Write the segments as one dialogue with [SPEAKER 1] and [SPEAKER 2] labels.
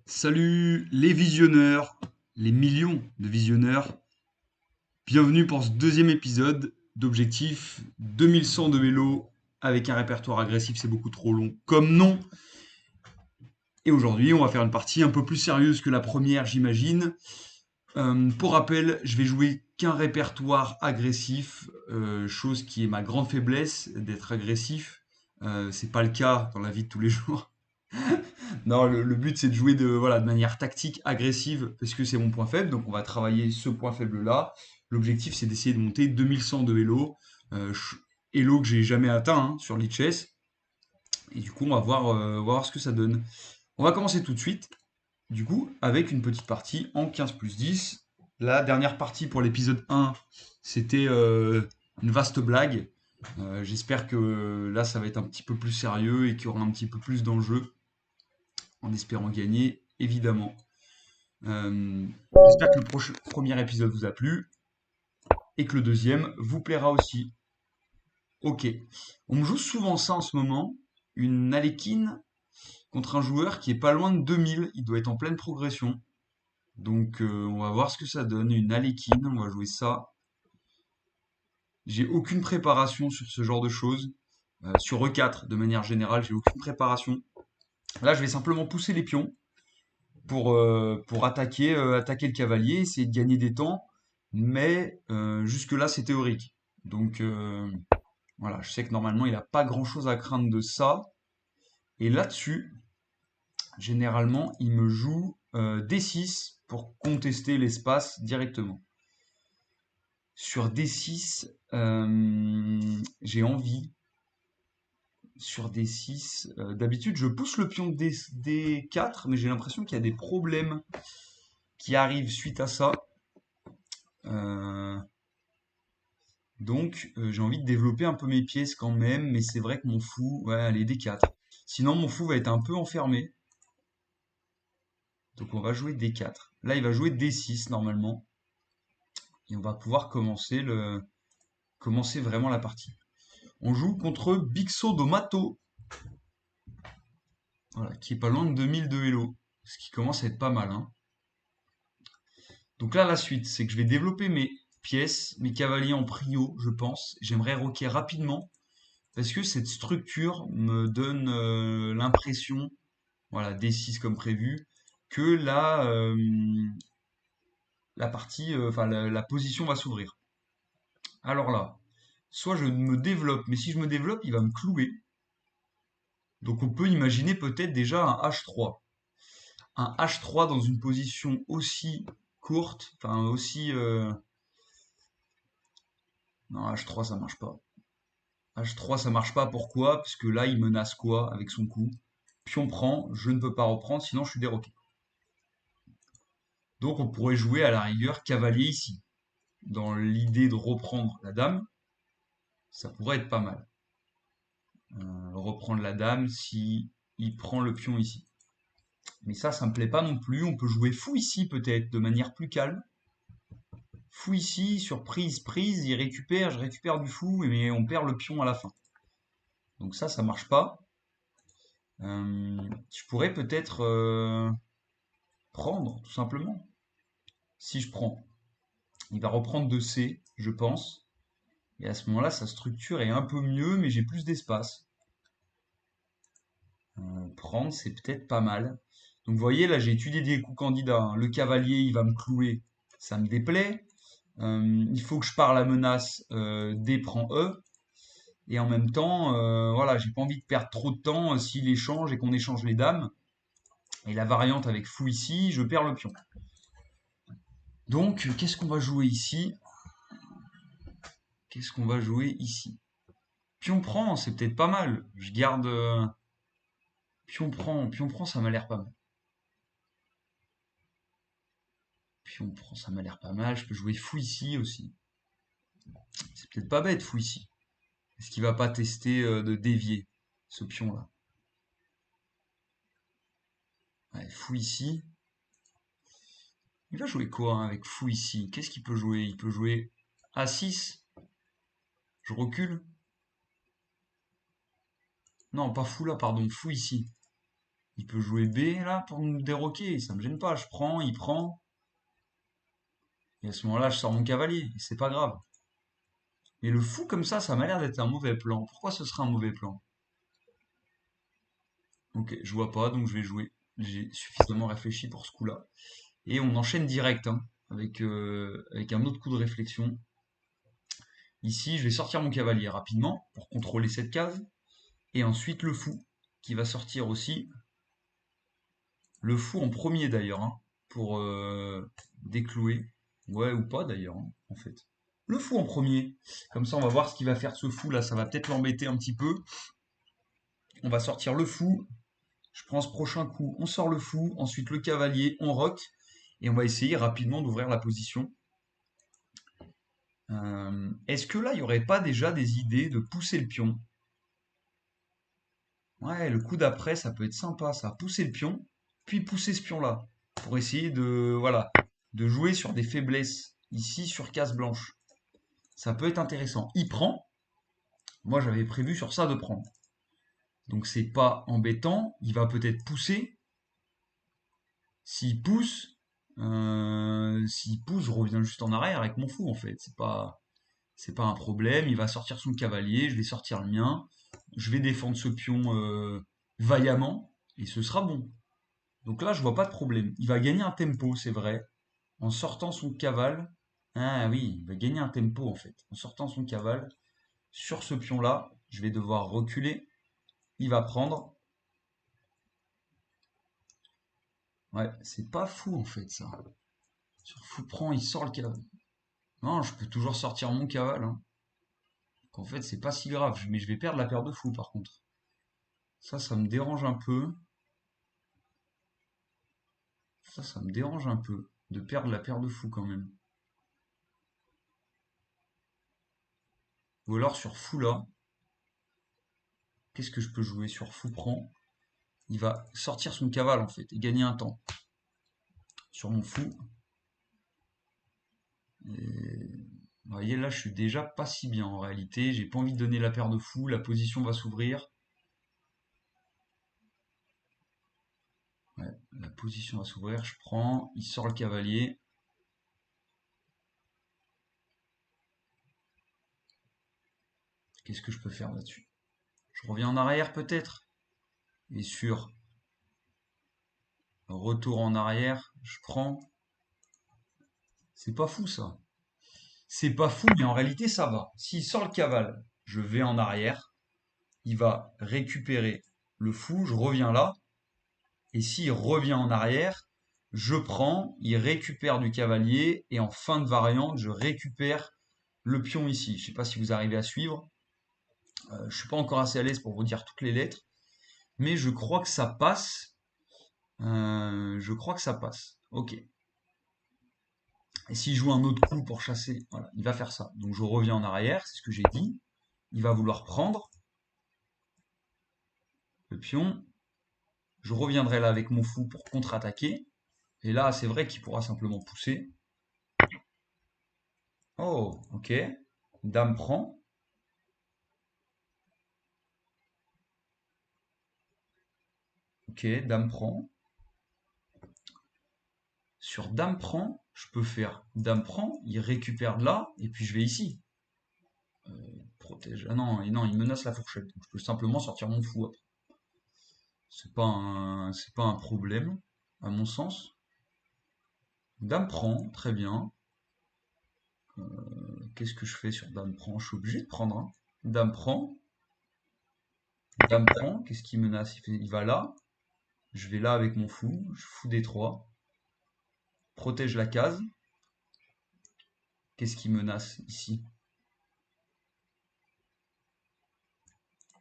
[SPEAKER 1] Salut les visionneurs, les millions de visionneurs. Bienvenue pour ce deuxième épisode d'Objectif 2100 de vélo avec un répertoire agressif, c'est beaucoup trop long comme nom. Et aujourd'hui, on va faire une partie un peu plus sérieuse que la première, j'imagine. Pour rappel, je vais jouer qu'un répertoire agressif, chose qui est ma grande faiblesse, d'être agressif. C'est pas le cas dans la vie de tous les jours. Non, le but c'est de jouer de manière tactique, agressive, parce que c'est mon point faible, donc on va travailler ce point faible-là. L'objectif c'est d'essayer de monter 2100 de vélo, Elo que j'ai jamais atteint hein, sur Lichess, et du coup on va voir ce que ça donne. On va commencer tout de suite, du coup, avec une petite partie en 15+10. La dernière partie pour l'épisode 1, c'était une vaste blague. J'espère que là ça va être un petit peu plus sérieux et qu'il y aura un petit peu plus d'enjeux en espérant gagner, évidemment. J'espère que le premier épisode vous a plu et que le deuxième vous plaira aussi. Ok. On me joue souvent ça en ce moment, une Alekhine contre un joueur qui est pas loin de 2000, il doit être en pleine progression. Donc on va voir ce que ça donne, une Alekhine, on va jouer ça. J'ai aucune préparation sur ce genre de choses. Sur E4, de manière générale, j'ai aucune préparation. Là, je vais simplement pousser les pions pour attaquer le cavalier, essayer de gagner des temps, mais jusque-là c'est théorique. Donc voilà, je sais que normalement il n'a pas grand-chose à craindre de ça. Et là-dessus, généralement, il me joue D6 pour contester l'espace directement. Sur D6, j'ai envie. Sur D6, d'habitude je pousse le pion D4, mais j'ai l'impression qu'il y a des problèmes qui arrivent suite à ça. Euh, donc, j'ai envie de développer un peu mes pièces quand même, mais c'est vrai que mon fou, ouais, allez, D4. Sinon, mon fou va être un peu enfermé. Donc, on va jouer D4. Là, il va jouer D6 normalement. Et on va pouvoir commencer vraiment la partie. On joue contre Bixo Domato, voilà, qui est pas loin de 2000 de Hello. Ce qui commence à être pas mal, hein. Donc là, la suite, c'est que je vais développer mes pièces, mes cavaliers en prio, je pense. J'aimerais roquer rapidement parce que cette structure me donne l'impression, voilà, D6 comme prévu, que la partie, enfin la position va s'ouvrir. Alors là, soit je me développe, mais si je me développe, il va me clouer. Donc on peut imaginer peut-être déjà un H3. Un H3 dans une position aussi courte, enfin aussi... Non, H3 ça marche pas. H3 ça marche pas, pourquoi? Parce que là il menace quoi avec son coup? Pion prend, je ne peux pas reprendre, sinon je suis déroqué. Donc on pourrait jouer à la rigueur cavalier ici. Dans l'idée de reprendre la dame, ça pourrait être pas mal. Reprendre la dame si il prend le pion ici. Mais ça me plaît pas non plus. On peut jouer fou ici peut-être, de manière plus calme. Fou ici, sur prise, prise, il récupère, je récupère du fou, mais on perd le pion à la fin. Donc ça marche pas. Je pourrais peut-être prendre, tout simplement. Si je prends, il va reprendre de C, je pense. Et à ce moment-là, sa structure est un peu mieux, mais j'ai plus d'espace. Prendre, c'est peut-être pas mal. Donc vous voyez, là j'ai étudié des coups candidats, hein. Le cavalier, il va me clouer, ça me déplaît. Il faut que je pars la menace D prend E. Et en même temps, voilà, j'ai pas envie de perdre trop de temps s'il échange et qu'on échange les dames. Et la variante avec fou ici, je perds le pion. Donc, qu'est-ce qu'on va jouer ici? Qu'est-ce qu'on va jouer ici? Pion prend, c'est peut-être pas mal. Je garde pion prend, ça m'a l'air pas mal. Pion prend, ça m'a l'air pas mal. Je peux jouer fou ici aussi. C'est peut-être pas bête, fou ici. Est-ce qu'il va pas tester de dévier ce pion-là? Ouais, fou ici. Il va jouer quoi hein, avec fou ici? Qu'est-ce qu'il peut jouer? Il peut jouer A6. Je recule. Non, pas fou là, pardon. Fou ici. Il peut jouer B là pour me déroquer, ça me gêne pas. Je prends, il prend. Et à ce moment-là, je sors mon cavalier. Et c'est pas grave. Mais le fou comme ça m'a l'air d'être un mauvais plan. Pourquoi ce serait un mauvais plan? Ok, je vois pas, donc je vais jouer. J'ai suffisamment réfléchi pour ce coup-là. Et on enchaîne direct, hein, avec un autre coup de réflexion. Ici, je vais sortir mon cavalier rapidement pour contrôler cette case. Et ensuite le fou, qui va sortir aussi. Le fou en premier d'ailleurs, hein, pour déclouer. Ouais, ou pas d'ailleurs, hein, en fait. Le fou en premier. Comme ça, on va voir ce qu'il va faire de ce fou là. Ça va peut-être l'embêter un petit peu. On va sortir le fou. Je prends ce prochain coup. On sort le fou. Ensuite le cavalier. On roque. Et on va essayer rapidement d'ouvrir la position. Est-ce que là, il n'y aurait pas déjà des idées de pousser le pion? Ouais, le coup d'après, ça peut être sympa, ça. Pousser le pion, puis pousser ce pion-là. Pour essayer de, voilà, de jouer sur des faiblesses. Ici, sur case blanche. Ça peut être intéressant. Il prend. Moi, j'avais prévu sur ça de prendre. Donc, c'est pas embêtant. Il va peut-être pousser. S'il pousse, je reviens juste en arrière avec mon fou, en fait. C'est pas un problème. Il va sortir son cavalier, je vais sortir le mien. Je vais défendre ce pion vaillamment et ce sera bon. Donc là, je vois pas de problème. Il va gagner un tempo, c'est vrai, en sortant son cavale. Ah oui, il va gagner un tempo en fait. En sortant son cavale sur ce pion-là, je vais devoir reculer. Il va prendre. Ouais, c'est pas fou en fait ça. Sur fou prend, il sort le cavale. Non, je peux toujours sortir mon cavale, hein. Donc en fait, c'est pas si grave. Mais je vais perdre la paire de fou par contre. Ça me dérange un peu. Ça me dérange un peu de perdre la paire de fou quand même. Ou alors sur fou là, qu'est-ce que je peux jouer sur fou prend? Il va sortir son cavale en fait et gagner un temps. Sur mon fou. Et... Vous voyez là, je suis déjà pas si bien en réalité. J'ai pas envie de donner la paire de fou. La position va s'ouvrir. Ouais, la position va s'ouvrir. Je prends. Il sort le cavalier. Qu'est-ce que je peux faire là-dessus? Je reviens en arrière peut-être. Et sur retour en arrière, je prends. C'est pas fou ça. C'est pas fou, mais en réalité, ça va. S'il sort le cavale, je vais en arrière. Il va récupérer le fou, je reviens là. Et s'il revient en arrière, je prends, il récupère du cavalier. Et en fin de variante, je récupère le pion ici. Je ne sais pas si vous arrivez à suivre. Je ne suis pas encore assez à l'aise pour vous dire toutes les lettres. Mais je crois que ça passe. Je crois que ça passe. Ok. Et s'il joue un autre coup pour chasser, voilà, il va faire ça. Donc je reviens en arrière, c'est ce que j'ai dit. Il va vouloir prendre le pion. Je reviendrai là avec mon fou pour contre-attaquer. Et là, c'est vrai qu'il pourra simplement pousser. Oh, ok. Dame prend. Ok, dame prend. Sur dame prend, je peux faire dame prend, il récupère de là, et puis je vais ici. Protège. Ah non, non, il menace la fourchette. Donc je peux simplement sortir mon fou après. C'est pas un problème, à mon sens. Dame prend, très bien. Qu'est-ce que je fais sur dame prend? Je suis obligé de prendre, hein. Dame prend. Dame prend. Qu'est-ce qu'il menace? Il va là. Je vais là avec mon fou. Je fou D3. Protège la case. Qu'est-ce qui menace ici?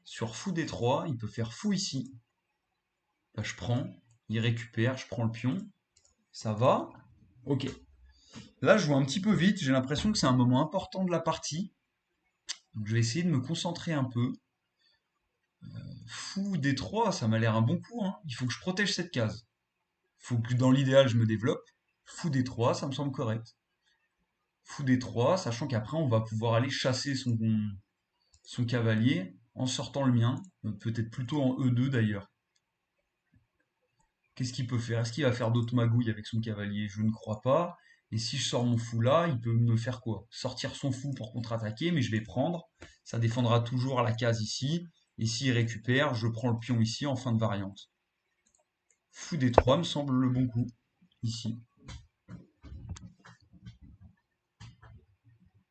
[SPEAKER 1] Sur fou D3, il peut faire fou ici. Là, je prends. Il récupère. Je prends le pion. Ça va? Ok. Là, je joue un petit peu vite. J'ai l'impression que c'est un moment important de la partie. Donc, je vais essayer de me concentrer un peu. Fou D3, ça m'a l'air un bon coup, hein. Il faut que je protège cette case. Il faut que dans l'idéal, je me développe. Fou D3, ça me semble correct. Fou D3, sachant qu'après, on va pouvoir aller chasser son cavalier en sortant le mien. Peut-être plutôt en E2 d'ailleurs. Qu'est-ce qu'il peut faire? Est-ce qu'il va faire d'autres magouilles avec son cavalier? Je ne crois pas. Et si je sors mon fou là, il peut me faire quoi? Sortir son fou pour contre-attaquer, mais je vais prendre. Ça défendra toujours à la case ici. Et s'il récupère, je prends le pion ici en fin de variante. Fou D3 me semble le bon coup, ici.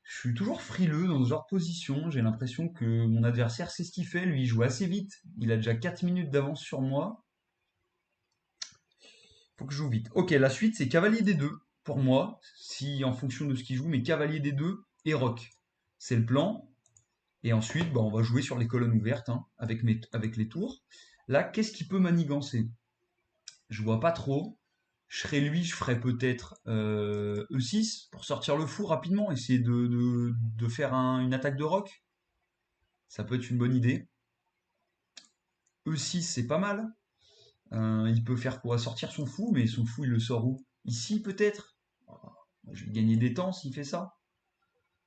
[SPEAKER 1] Je suis toujours frileux dans ce genre de position. J'ai l'impression que mon adversaire sait ce qu'il fait. Lui, il joue assez vite. Il a déjà 4 minutes d'avance sur moi. Faut que je joue vite. Ok, la suite, c'est cavalier D2. Pour moi, si en fonction de ce qu'il joue, mais cavalier D2 et roc. C'est le plan. Et ensuite, bah, on va jouer sur les colonnes ouvertes hein, avec les tours. Là, qu'est-ce qui peut manigancer? Je vois pas trop. Je serais lui, je ferais peut-être E6 pour sortir le fou rapidement, essayer de faire une attaque de roc. Ça peut être une bonne idée. E6, c'est pas mal. Il peut faire quoi? Sortir son fou, mais son fou, il le sort où? Ici, peut-être? Je vais gagner des temps s'il fait ça.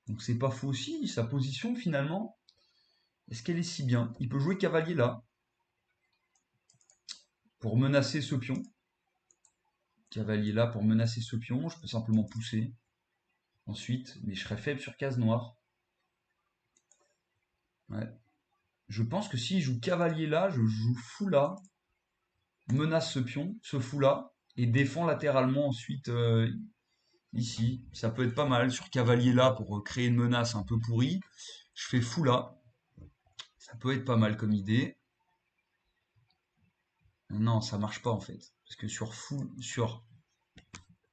[SPEAKER 1] Donc c'est pas faux aussi, sa position finalement. Est-ce qu'elle est si bien? Il peut jouer cavalier là, pour menacer ce pion. Cavalier là pour menacer ce pion, je peux simplement pousser. Ensuite, mais je serais faible sur case noire. Ouais. Je pense que s'il joue cavalier là, je joue fou là, menace ce pion, ce fou là, et défend latéralement ensuite ici. Ça peut être pas mal sur cavalier là pour créer une menace un peu pourrie. Je fais fou là. Ça peut être pas mal comme idée. Non, ça marche pas en fait. Parce que sur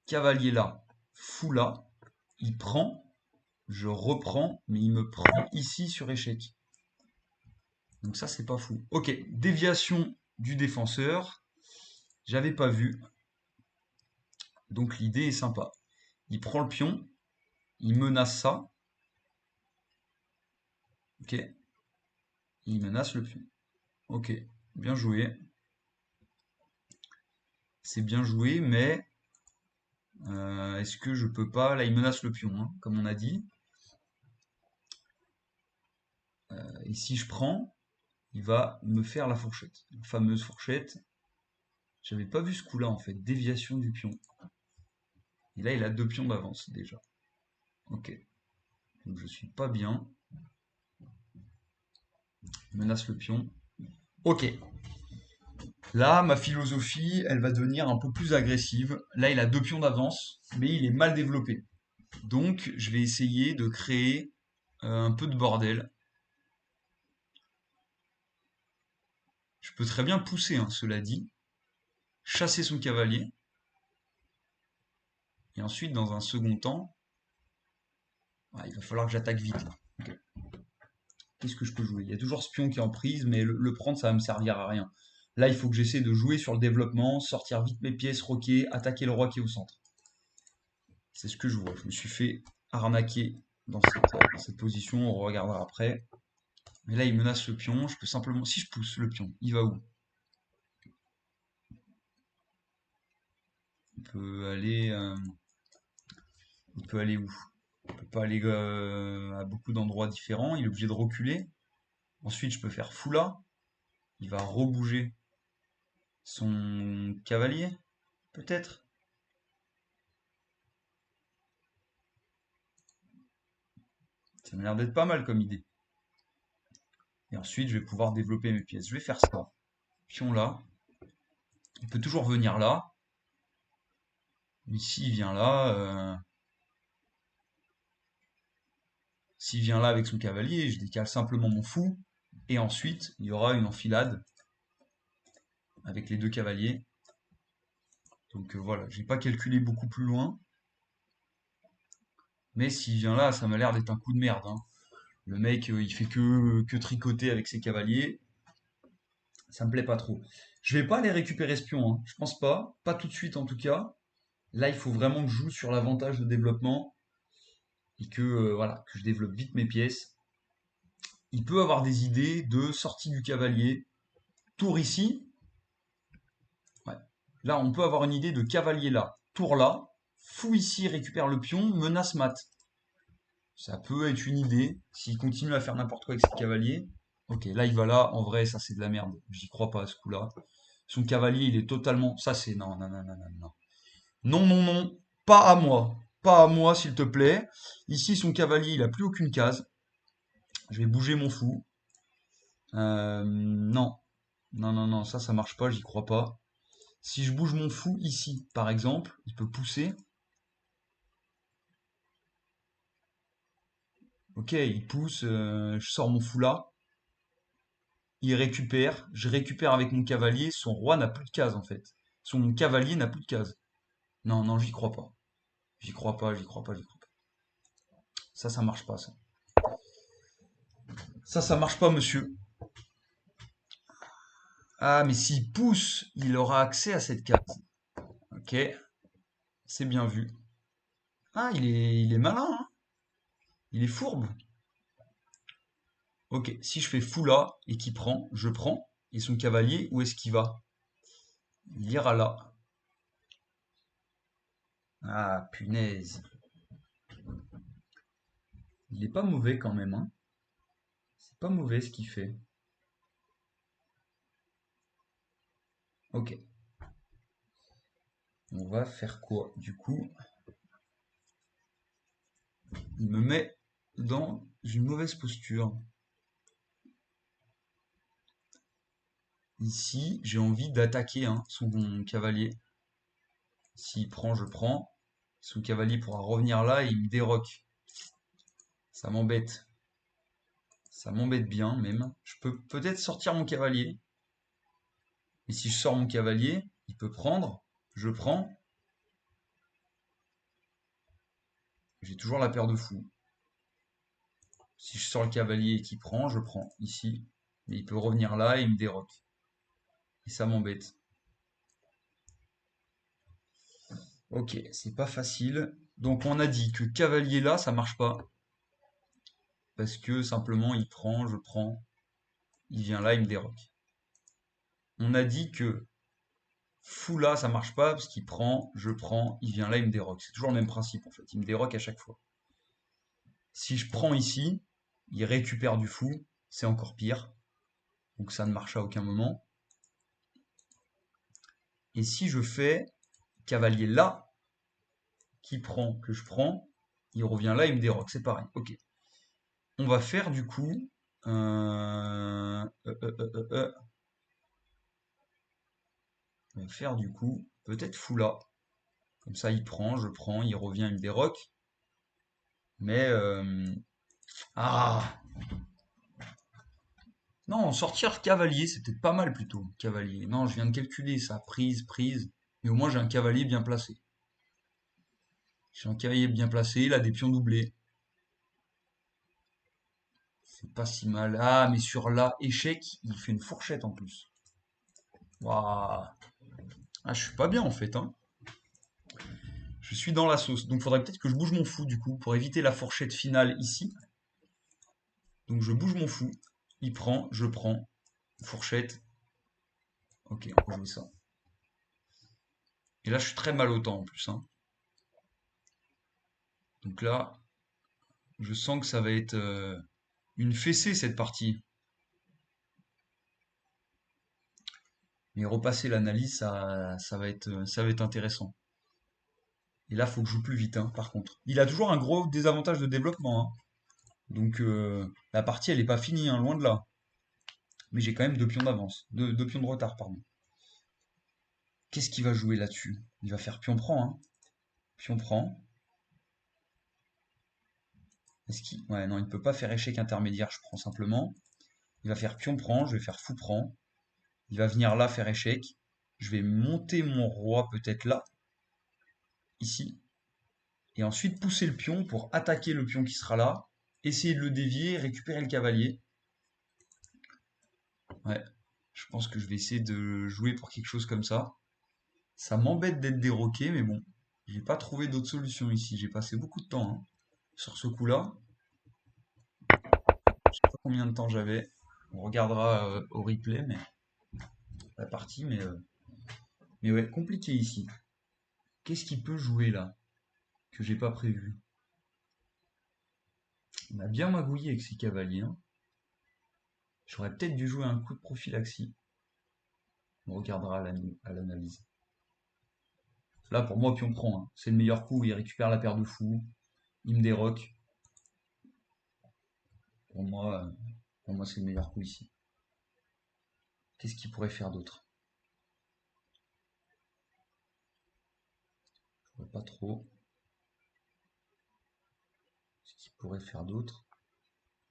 [SPEAKER 1] cavalier là, fou là, il prend, je reprends, mais il me prend ici sur échec. Donc ça, c'est pas fou. Ok, déviation du défenseur. J'avais pas vu. Donc l'idée est sympa. Il prend le pion, il menace ça. Ok, il menace le pion. Ok, bien joué. C'est bien joué, mais est-ce que je peux pas... Là, il menace le pion, hein, comme on a dit. Et si je prends, il va me faire la fourchette. La fameuse fourchette. J'avais pas vu ce coup-là, en fait. Déviation du pion. Et là, il a 2 pions d'avance, déjà. Ok. Donc, je suis pas bien. Il menace le pion. Ok. Là, ma philosophie, elle va devenir un peu plus agressive. Là, il a 2 pions d'avance, mais il est mal développé. Donc, je vais essayer de créer un peu de bordel. Je peux très bien pousser, hein, cela dit, chasser son cavalier, et ensuite, dans un second temps, il va falloir que j'attaque vite là. Ok. Qu'est-ce que je peux jouer? Il y a toujours ce pion qui est en prise, mais le prendre, ça va me servir à rien. Là, il faut que j'essaie de jouer sur le développement, sortir vite mes pièces, roquer, attaquer le roi qui est au centre. C'est ce que je vois. Je me suis fait arnaquer dans cette position, on regardera après. Mais là, il menace le pion, je peux simplement... Si je pousse le pion, il va où? Il peut aller... il peut aller où? Il peut pas aller à beaucoup d'endroits différents, il est obligé de reculer. Ensuite, je peux faire fou là. Il va rebouger son cavalier, peut-être. Ça m'a l'air d'être pas mal comme idée. Et ensuite, je vais pouvoir développer mes pièces. Je vais faire ça. Pion là. Il peut toujours venir là. Ici, il vient là. S'il vient là avec son cavalier, je décale simplement mon fou. Et ensuite, il y aura une enfilade avec les 2 cavaliers. Donc voilà, j'ai pas calculé beaucoup plus loin. Mais s'il vient là, ça m'a l'air d'être un coup de merde, hein. Le mec, il fait que tricoter avec ses cavaliers. Ça me plaît pas trop. Je vais pas aller récupérer ce pion, hein. Je pense pas. Pas tout de suite en tout cas. Là, il faut vraiment que je joue sur l'avantage de développement et que, voilà, que je développe vite mes pièces. Il peut avoir des idées de sortie du cavalier. Tour ici. Ouais. Là, on peut avoir une idée de cavalier là. Tour là. Fou ici, récupère le pion, menace mat. Ça peut être une idée. S'il continue à faire n'importe quoi avec ses cavaliers. Ok, là, il va là. En vrai, ça, c'est de la merde. J'y crois pas à ce coup-là. Son cavalier, il est totalement... Ça, c'est... Non, non, non, non, non, non. Non, non, non. Pas à moi. Pas à moi, s'il te plaît. Ici, son cavalier, il a plus aucune case. Je vais bouger mon fou. Non. Non, non, non, ça marche pas, j'y crois pas. Si je bouge mon fou ici, par exemple, il peut pousser. Ok, il pousse, je sors mon fou là. Il récupère. Je récupère avec mon cavalier. Son roi n'a plus de case, en fait. Son cavalier n'a plus de case. Non, non, j'y crois pas. J'y crois pas, j'y crois pas, j'y crois pas. Ça marche pas, ça. Ça marche pas, monsieur. Ah, mais s'il pousse, il aura accès à cette case. Ok, c'est bien vu. Ah, il est malin, hein. Il est fourbe. Ok, si je fais fou là et qu'il prend, je prends. Et son cavalier, où est-ce qu'il va? Il ira là. Ah, punaise. Il est pas mauvais quand même, hein. C'est pas mauvais ce qu'il fait. Ok. On va faire quoi du coup? Il me met dans une mauvaise posture. Ici, j'ai envie d'attaquer son cavalier. S'il prend, je prends. Son cavalier pourra revenir là et il me déroque. Ça m'embête. Ça m'embête bien même. Je peux peut-être sortir mon cavalier. Et si je sors mon cavalier, il peut prendre. Je prends. J'ai toujours la paire de fous. Si je sors le cavalier et qu'il prend, je prends ici. Mais il peut revenir là et il me déroque. Et ça m'embête. Ok, c'est pas facile. Donc on a dit que cavalier là, ça marche pas. Parce que simplement il prend, je prends. Il vient là, il me déroque. On a dit que fou là, ça marche pas parce qu'il prend, je prends, il vient là, il me déroque. C'est toujours le même principe en fait. Il me déroque à chaque fois. Si je prends ici, il récupère du fou. C'est encore pire. Donc ça ne marche à aucun moment. Et si je fais cavalier là, qui prend, que je prends, il revient là, il me déroque. C'est pareil. Ok. On va faire du coup. On va faire du coup. Peut-être fou là. Comme ça, il prend, je prends, il revient, il me déroque. Mais. Ah! Non, sortir cavalier, c'est peut-être pas mal plutôt. Cavalier. Non, je viens de calculer ça. Prise, prise. Mais au moins, j'ai un cavalier bien placé. J'ai un cavalier bien placé, il a des pions doublés. C'est pas si mal. Ah, mais sur la échec, il fait une fourchette en plus. Waouh. Ah, je suis pas bien en fait, hein. Je suis dans la sauce. Donc, faudrait peut-être que je bouge mon fou du coup pour éviter la fourchette finale ici. Donc, je bouge mon fou. Il prend, je prends. Fourchette. Ok, on va jouer ça. Et là, je suis très mal au temps en plus, hein. Donc là, je sens que ça va être une fessée cette partie. Mais repasser l'analyse, ça va être intéressant. Et là, faut que je joue plus vite, hein, par contre. Il a toujours un gros désavantage de développement, hein. Donc la partie, elle est pas finie, hein, loin de là. Mais j'ai quand même 2 pions d'avance, deux pions de retard, pardon. Qu'est-ce qu'il va jouer là-dessus? Il va faire pion prend, hein. Pion prend. Est-ce qu'il... Ouais, non, il peut pas faire échec intermédiaire, je prends simplement. Il va faire pion prend, je vais faire fou prend. Il va venir là faire échec. Je vais monter mon roi peut-être là, ici. Et ensuite pousser le pion pour attaquer le pion qui sera là. Essayer de le dévier, récupérer le cavalier. Ouais, je pense que je vais essayer de jouer pour quelque chose comme ça. Ça m'embête d'être déroqué, mais bon, j'ai pas trouvé d'autre solution ici. J'ai passé beaucoup de temps, hein, sur ce coup-là. Je sais pas combien de temps j'avais. On regardera au replay, mais la partie, mais ouais, compliqué ici. Qu'est-ce qu'il peut jouer là que j'ai pas prévu? On a bien magouillé avec ces cavaliers, hein. J'aurais peut-être dû jouer un coup de prophylaxie. On regardera à l'analyse. Là, pour moi, pion prend, hein. C'est le meilleur coup. Il récupère la paire de fous. Il me déroque. Pour moi, c'est le meilleur coup ici. Qu'est-ce qu'il pourrait faire d'autre? Je vois pas trop ce qu'il pourrait faire d'autre.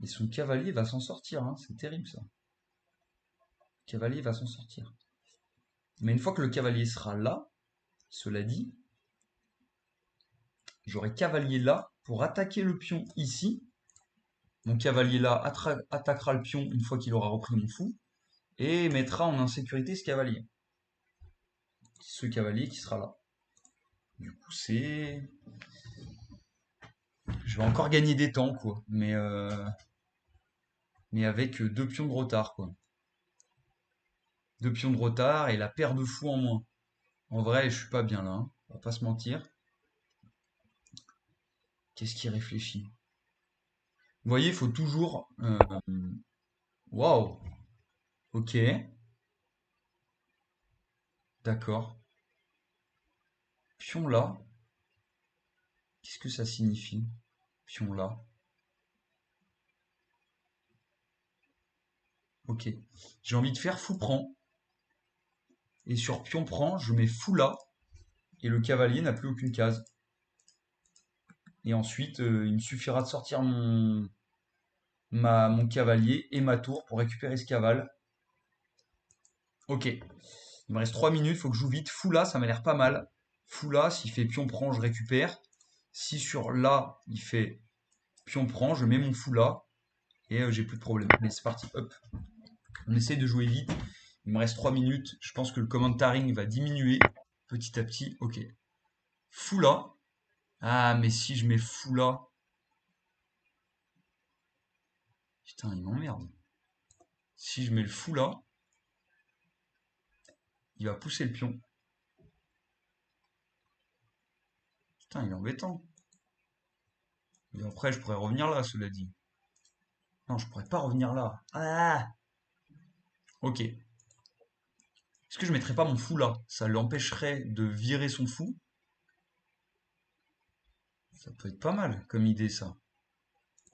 [SPEAKER 1] Et son cavalier va s'en sortir, hein. C'est terrible ça. Le cavalier va s'en sortir. Mais une fois que le cavalier sera là, cela dit, j'aurai cavalier là pour attaquer le pion ici. Mon cavalier là attaquera le pion une fois qu'il aura repris mon fou et mettra en insécurité ce cavalier. Ce cavalier qui sera là. Du coup, je vais encore gagner des temps, quoi. Mais avec deux pions de retard, quoi. Deux pions de retard et la paire de fous en moins. En vrai, je suis pas bien là, hein. On va pas se mentir. Qu'est-ce qui réfléchit? Vous voyez, il faut toujours... Waouh! Ok. D'accord. Pion là. Qu'est-ce que ça signifie? Pion là. Ok. J'ai envie de faire fou prend. Et sur pion prend, je mets fou là. Et le cavalier n'a plus aucune case. Et ensuite, il me suffira de sortir mon cavalier et ma tour pour récupérer ce cavale. Ok. Il me reste 3 minutes, il faut que je joue vite. Fou là, ça m'a l'air pas mal. Fou là, s'il fait pion prend, je récupère. Si sur là, il fait pion prend, je mets mon fou là. Et j'ai plus de problème. Allez, c'est parti. Hop. On essaye de jouer vite. Il me reste 3 minutes. Je pense que le commentaring va diminuer petit à petit. Ok. Fou là. Ah, mais si je mets fou là. Putain, il m'emmerde. Si je mets le fou là, il va pousser le pion. Putain, il est embêtant. Et après, je pourrais revenir là, cela dit. Non, je pourrais pas revenir là. Ah! Ok. Est-ce que je mettrais pas mon fou là? Ça l'empêcherait de virer son fou. Ça peut être pas mal comme idée, ça.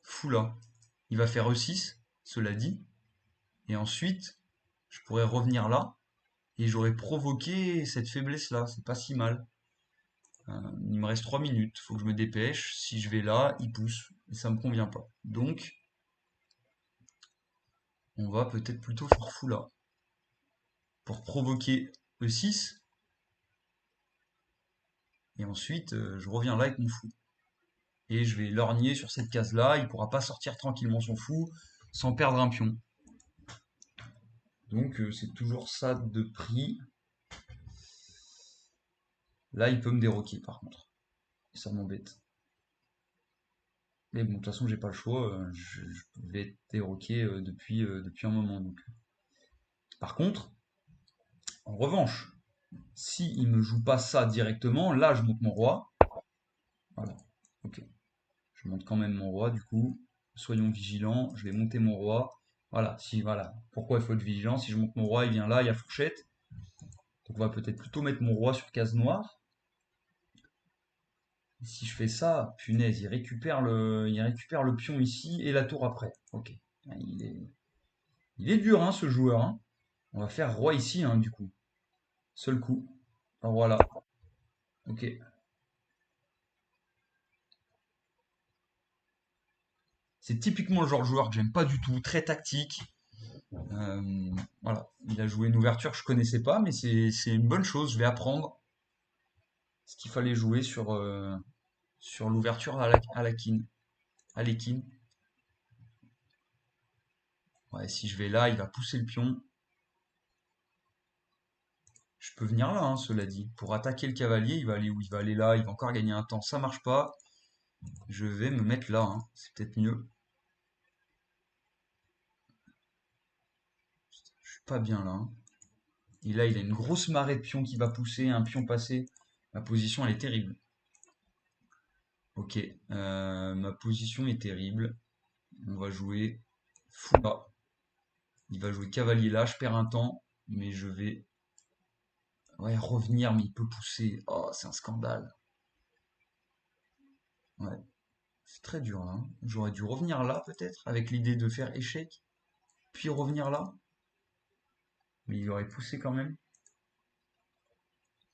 [SPEAKER 1] Fou là. Il va faire E6, cela dit. Et ensuite, je pourrais revenir là. Et j'aurais provoqué cette faiblesse-là. C'est pas si mal. Il me reste 3 minutes. Faut que je me dépêche. Si je vais là, il pousse. Et ça me convient pas. Donc, on va peut-être plutôt faire fou là. Pour provoquer E6. Et ensuite, je reviens là avec mon fou. Et je vais lorgner sur cette case-là. Il pourra pas sortir tranquillement son fou sans perdre un pion. Donc c'est toujours ça de prix. Là, il peut me déroquer par contre. Et ça m'embête. Mais bon, de toute façon, j'ai pas le choix. Je vais être déroqué depuis un moment. Donc. Par contre, en revanche, si il me joue pas ça directement, là, je monte mon roi. Voilà. Ok. Je monte quand même mon roi, du coup. Soyons vigilants. Je vais monter mon roi. Voilà. Voilà. Pourquoi il faut être vigilant? Si je monte mon roi, il vient là, il y a fourchette. Donc on va peut-être plutôt mettre mon roi sur case noire. Et si je fais ça, punaise, il récupère le pion ici et la tour après. Ok. Il est dur, hein, ce joueur, hein. On va faire roi ici, hein, du coup. Seul coup. Roi là. Ok. C'est typiquement le genre de joueur que j'aime pas du tout, très tactique. Voilà. Il a joué une ouverture que je connaissais pas, mais c'est une bonne chose. Je vais apprendre ce qu'il fallait jouer sur l'ouverture à la king. À l'équine. Ouais, si je vais là, il va pousser le pion. Je peux venir là, hein, cela dit. Pour attaquer le cavalier, il va aller où? Il va aller là, il va encore gagner un temps. Ça marche pas. Je vais me mettre là, hein. C'est peut-être mieux. Je suis pas bien là, hein. Et là, il a une grosse marée de pions qui va pousser, un pion passé. Ma position, elle est terrible. Ok, ma position est terrible. On va jouer fou là. Il va jouer cavalier là, je perds un temps, mais je vais Ouais, revenir, mais il peut pousser. Oh, c'est un scandale. Ouais, c'est très dur là, hein. J'aurais dû revenir là peut-être, avec l'idée de faire échec, puis revenir là. Mais il aurait poussé quand même.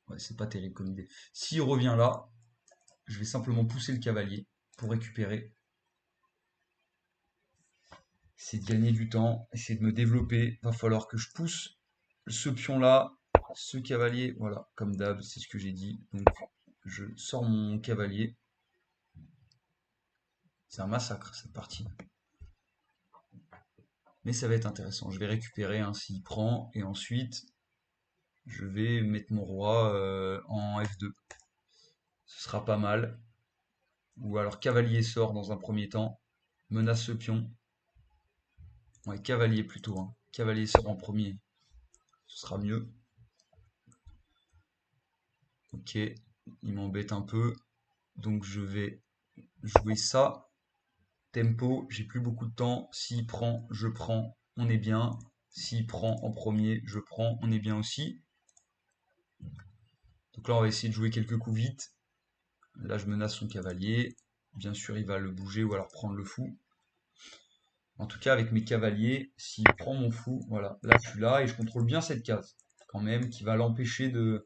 [SPEAKER 1] Ouais, c'est pas terrible comme idée. S'il revient là, je vais simplement pousser le cavalier pour récupérer. C'est de gagner du temps, essayer de me développer. Va falloir que je pousse ce pion-là, ce cavalier. Voilà, comme d'hab, c'est ce que j'ai dit. Donc, je sors mon cavalier. C'est un massacre cette partie. Mais ça va être intéressant. Je vais récupérer hein, s'il prend. Et ensuite, je vais mettre mon roi en F2. Ce sera pas mal. Ou alors cavalier sort dans un premier temps. Menace ce pion. Ouais, cavalier plutôt, hein. Cavalier sort en premier. Ce sera mieux. Ok, il m'embête un peu. Donc je vais jouer ça. Tempo, j'ai plus beaucoup de temps. S'il prend, je prends, on est bien. S'il prend en premier, je prends, on est bien aussi. Donc là, on va essayer de jouer quelques coups vite. Là, je menace son cavalier. Bien sûr, il va le bouger ou alors prendre le fou. En tout cas, avec mes cavaliers, s'il prend mon fou, voilà, là, je suis là et je contrôle bien cette case, quand même, qui va l'empêcher de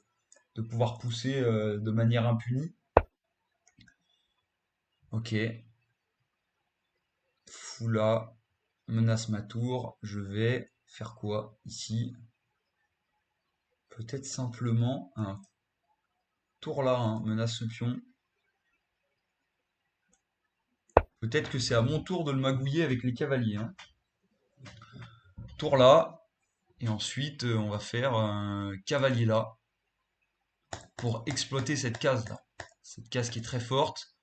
[SPEAKER 1] pouvoir pousser de manière impunie. Ok, fou là, menace ma tour. Je vais faire quoi ici? Peut-être simplement un tour là, hein, menace ce pion. Peut-être que c'est à mon tour de le magouiller avec les cavaliers, hein. Tour là, et ensuite on va faire un cavalier là pour exploiter cette case là. Cette case qui est très forte.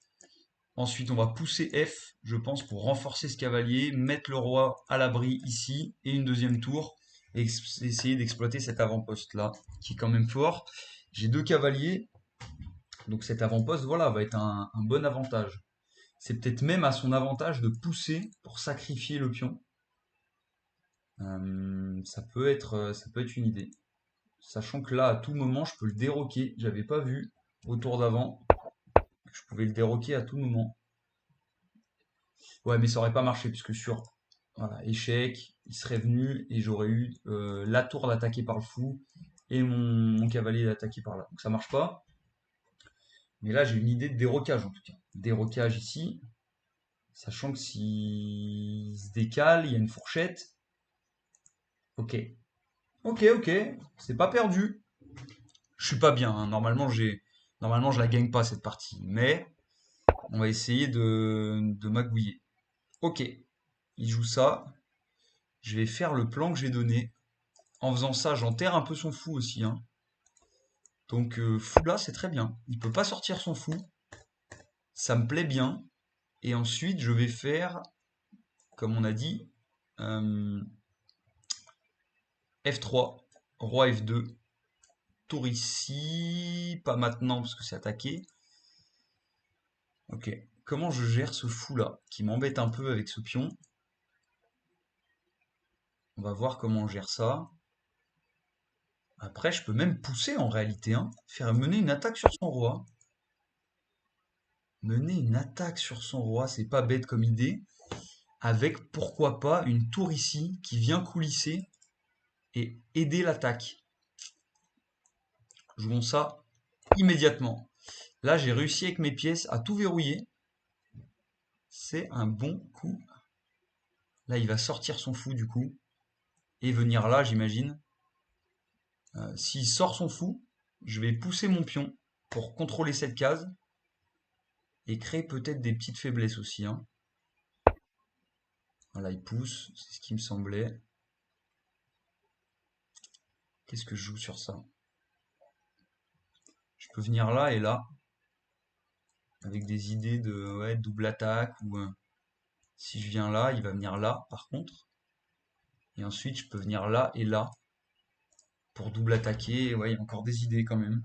[SPEAKER 1] Ensuite, on va pousser F, je pense, pour renforcer ce cavalier, mettre le roi à l'abri ici, et une deuxième tour, et essayer d'exploiter cet avant-poste là, qui est quand même fort. J'ai deux cavaliers, donc cet avant-poste, voilà, va être un bon avantage. C'est peut-être même à son avantage de pousser pour sacrifier le pion. Ça peut être une idée. Sachant que là, à tout moment, je peux le déroquer. J'avais pas vu au tour d'avant. Je pouvais le déroquer à tout moment. Ouais, mais ça aurait pas marché, puisque sur voilà, échec, il serait venu et j'aurais eu la tour d'attaquer par le fou et mon cavalier d'attaquer par là. Donc ça marche pas. Mais là, j'ai une idée de dérocage en tout cas. Dérocage ici, sachant que s'il se décale, il y a une fourchette. Ok. Ok, ok. C'est pas perdu. Je suis pas bien, hein. Normalement, je la gagne pas cette partie. Mais on va essayer de magouiller. Ok. Il joue ça. Je vais faire le plan que j'ai donné. En faisant ça, j'enterre un peu son fou aussi, hein. Donc fou là, c'est très bien. Il peut pas sortir son fou. Ça me plaît bien. Et ensuite, je vais faire, comme on a dit, euh, F3, roi F2, tour ici. Pas maintenant parce que c'est attaqué. Ok. Comment je gère ce fou là, qui m'embête un peu avec ce pion? On va voir comment on gère ça. Après, je peux même pousser en réalité, hein. Faire mener une attaque sur son roi. Mener une attaque sur son roi, c'est pas bête comme idée. Avec pourquoi pas une tour ici qui vient coulisser et aider l'attaque. Jouons ça immédiatement. Là, j'ai réussi avec mes pièces à tout verrouiller. C'est un bon coup. Là, il va sortir son fou du coup et venir là, j'imagine. S'il sort son fou, je vais pousser mon pion pour contrôler cette case et créer peut-être des petites faiblesses aussi, hein. Voilà, il pousse, c'est ce qui me semblait. Qu'est-ce que je joue sur ça? Je peux venir là et là, avec des idées de ouais, double attaque ou si je viens là, il va venir là par contre. Et ensuite, je peux venir là et là pour double attaquer. Ouais, il y a encore des idées quand même.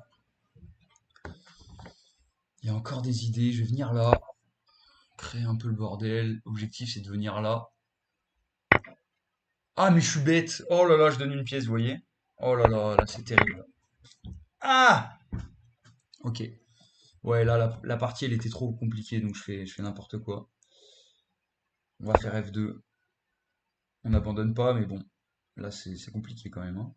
[SPEAKER 1] Il y a encore des idées. Je vais venir là, créer un peu le bordel. L'objectif, c'est de venir là. Ah, mais je suis bête. Oh là là, je donne une pièce, vous voyez? Oh là là, là, c'est terrible. Ah! Ok. Ouais, là, la partie, elle était trop compliquée, donc je fais n'importe quoi. On va faire F2. On n'abandonne pas, mais bon. Là, c'est compliqué quand même, hein.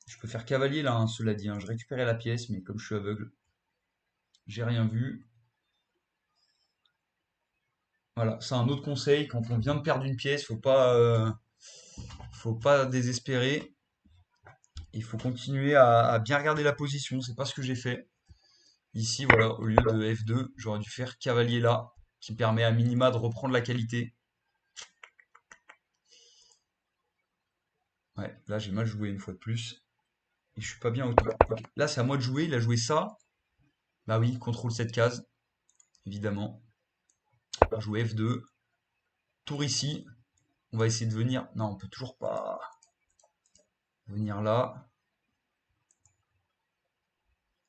[SPEAKER 1] Je peux faire cavalier là, hein, cela dit, hein. Je récupérais la pièce, mais comme je suis aveugle, j'ai rien vu. Voilà, c'est un autre conseil. Quand on vient de perdre une pièce, faut pas désespérer. Il faut continuer à bien regarder la position. C'est pas ce que j'ai fait. Ici, voilà, au lieu de F2, j'aurais dû faire cavalier là, qui permet à minima de reprendre la qualité. Ouais, là j'ai mal joué une fois de plus. Et je suis pas bien autant. Ok, là c'est à moi de jouer. Il a joué ça. Bah oui, contrôle cette case, évidemment. On va jouer F2. Tour ici. On va essayer de venir. Non, on peut toujours pas venir là.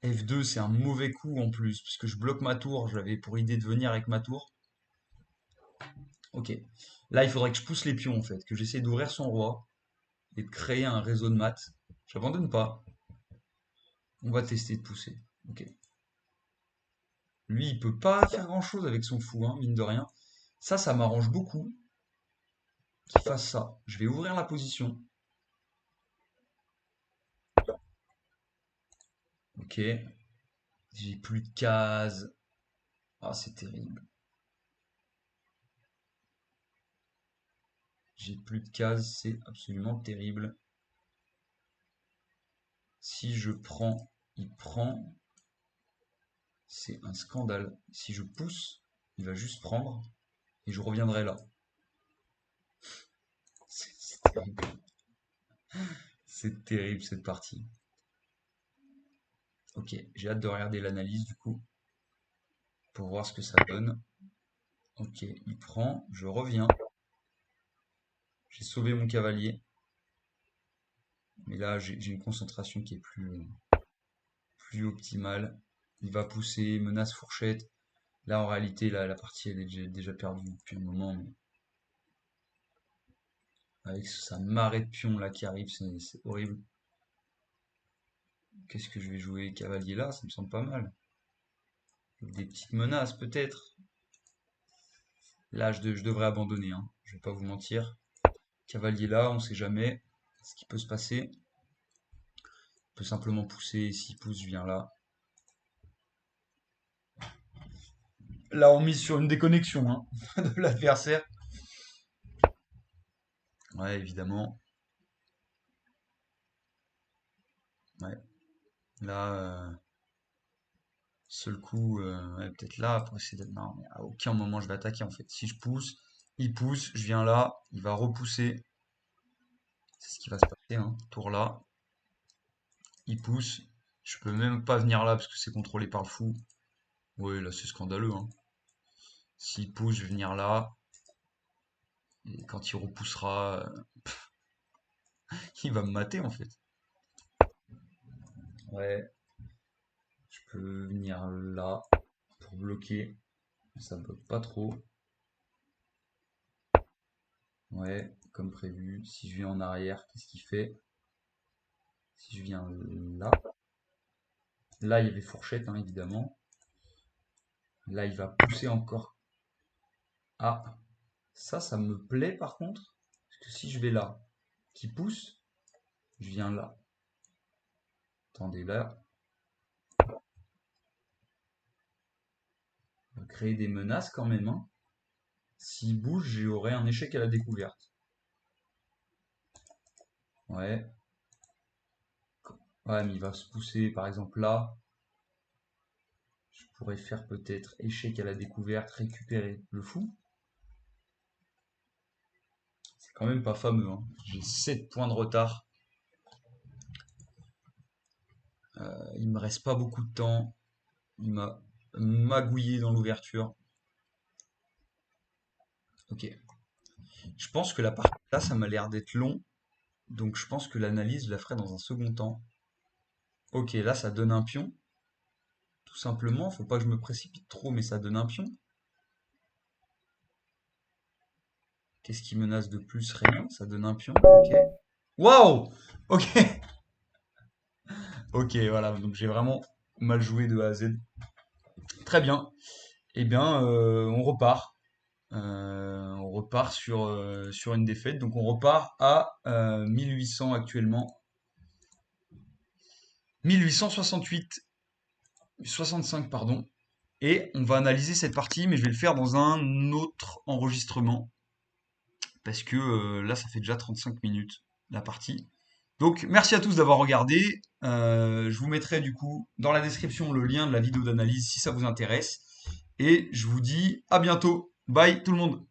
[SPEAKER 1] F2, c'est un mauvais coup en plus, parce que je bloque ma tour. J'avais pour idée de venir avec ma tour. Ok. Là, il faudrait que je pousse les pions, en fait, que j'essaie d'ouvrir son roi et de créer un réseau de maths. J'abandonne pas. On va tester de pousser. Ok. Lui, il peut pas faire grand-chose avec son fou, hein, mine de rien. Ça m'arrange beaucoup qu'il fasse ça. Je vais ouvrir la position. Ok. J'ai plus de cases. Ah, c'est terrible. J'ai plus de cases, c'est absolument terrible. Si je prends, il prend. C'est un scandale. Si je pousse, il va juste prendre et je reviendrai là. C'est terrible. C'est terrible cette partie. Ok, j'ai hâte de regarder l'analyse du coup pour voir ce que ça donne. Ok, il prend, je reviens. J'ai sauvé mon cavalier. Mais là, j'ai une concentration qui est plus optimale. Il va pousser, menace fourchette. Là, en réalité, la partie, elle est déjà perdue depuis un moment. Mais avec sa marée de pions là qui arrive, c'est horrible. Qu'est-ce que je vais jouer? Cavalier là, ça me semble pas mal. Des petites menaces peut-être. Là, je devrais abandonner, hein. Je vais pas vous mentir. Cavalier là, on sait jamais ce qui peut se passer. On peut simplement pousser. S'il pousse, je viens là. Là, on mise sur une déconnexion, hein, de l'adversaire. Ouais, évidemment. Ouais. Là, seul coup, ouais, peut-être là, pour essayer de... Non, mais à aucun moment je vais attaquer en fait. Si je pousse, il pousse, je viens là, il va repousser. C'est ce qui va se passer, hein. Tour là, il pousse. Je peux même pas venir là parce que c'est contrôlé par le fou. Ouais, là c'est scandaleux, hein. S'il pousse, je vais venir là. Et quand il repoussera, il va me mater en fait. Ouais, je peux venir là pour bloquer. Ça bloque pas trop. Ouais, comme prévu. Si je viens en arrière, qu'est-ce qu'il fait? Si je viens là. Là, il y avait fourchette, hein, évidemment. Là, il va pousser encore. Ah, ça me plaît par contre. Parce que si je vais là, qui pousse, je viens là. Attendez, là, on va créer des menaces quand même, hein. S'il bouge, j'aurai un échec à la découverte. Ouais. Ouais, mais il va se pousser, par exemple là. Je pourrais faire peut-être échec à la découverte, récupérer le fou. C'est quand même pas fameux, hein. J'ai 7 points de retard. Il me reste pas beaucoup de temps. Il m'a magouillé dans l'ouverture. Ok. Je pense que la partie là, ça m'a l'air d'être long. Donc je pense que l'analyse, je la ferai dans un second temps. Ok, là, ça donne un pion. Tout simplement. Faut pas que je me précipite trop, mais ça donne un pion. Qu'est-ce qui menace de plus? Rien. Ça donne un pion. Ok. Waouh! Ok. Ok, voilà, donc j'ai vraiment mal joué de A à Z. Très bien. Eh bien, on repart. On repart sur une défaite. Donc on repart à 1800 actuellement. 1868, 65, pardon. Et on va analyser cette partie, mais je vais le faire dans un autre enregistrement. Parce que là, ça fait déjà 35 minutes, la partie. Donc, merci à tous d'avoir regardé. Je vous mettrai du coup dans la description le lien de la vidéo d'analyse si ça vous intéresse. Et je vous dis à bientôt. Bye tout le monde.